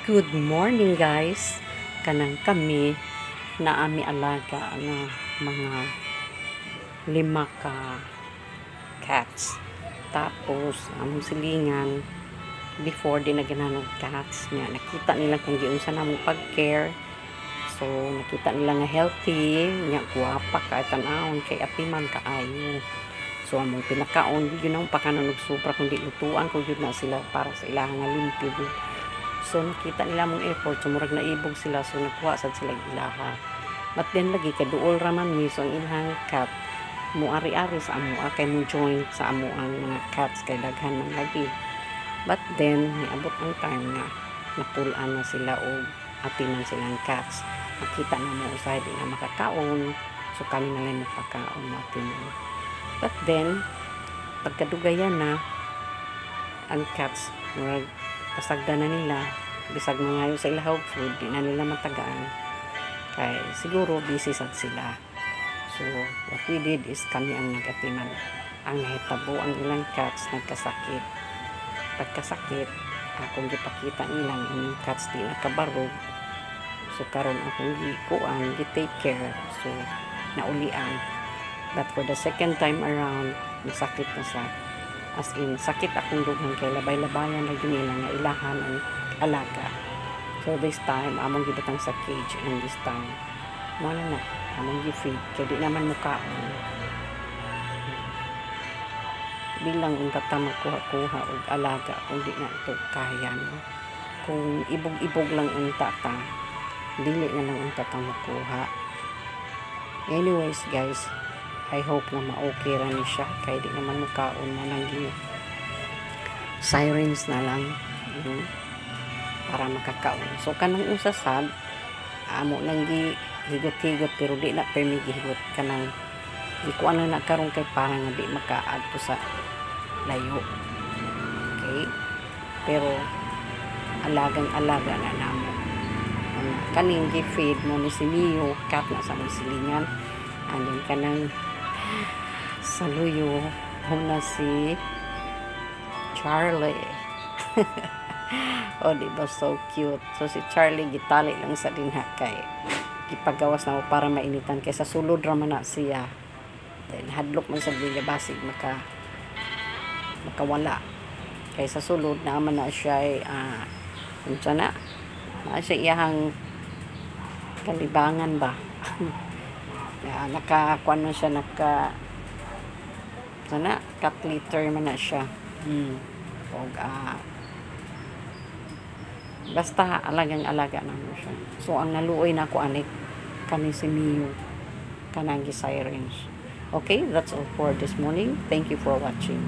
Good morning guys. Kanang kami na ami alaga na mga 5 ka cats. Tapos among silingan before di na gananog cats niya. Nakita nila kung giunsa na mong pag-care. So nakita nila nga healthy, nya guwapa ka tan-awon kay apiman kaayo. So among pinakaon yun ang pakanon og sobra kundi lutuan ko yun na sila para sa ilang nga limpyo. So nakita nila mong effort, so murag naibog sila, so nakuha sad sila ilaha. But then lagi kaduol raman mi, so ang ilang cat mo ari-ari sa amo kay mo join sa amo ang mga cats kay daghan man lagi. But then niabot ang time na napulaan na sila og atinan silang cats. Makita na mo usay di na makakaon, so kami na lang magpakaon natin. But then pagkadugayan na ang cats murag pasagda na nila, bisag mangayo sa ilahaw food, di na nila matagaan kay siguro busy sad sila. So what we did is kami ang nagatiman. Ang nahitabo ang ilang cats nagkasakit. Pagkasakit akong gipakita nilang inyong cats di nakabarog, so karon akong gikuan gi-take care, so naulian. But for the second time around nasakit na sa as in sakit akong dugang kay labay-labayan na yun nila nga ilahan ang alaga. So this time among gibutang sa cage, and this time mo na among gi-feed kay di naman mukaon. Bilang unta ta magkuha-kuha og alaga kung di na ito kaya, no? Kung ibog-ibog lang unta ta, dili na lang unta ta makuha. Anyways guys, I hope na ma-okay ra ni siya kay di naman mukaon na lang sirens na lang para makakaon. So kanang usa sad amo lang higot-higot pero di na permi gihigot kanang ikuan na karon kay para nga di makaadto sa layo. Okay? Pero alagang-alaga na namo. Kaning gi-feed mo ni si Mio, cat na sa mong silingan. And then kanang saluyo na si Charlie. Oh, diba so cute. So si Charlie gitali lang sa dinha kay gipagawas na para mainitan kay sa sulod ra man na siya. Then hadlok man sa biga basig makawala. Kay sa sulod na man na siya unsa na siya iyahang kalibangan ba. Nakakuan na siya sana cat litter man na siya. Og basta alagang-alaga na mo siya. So ang naluoy na ko anik kani si Mio kanang gi sirens. Okay, that's all for this morning. Thank you for watching.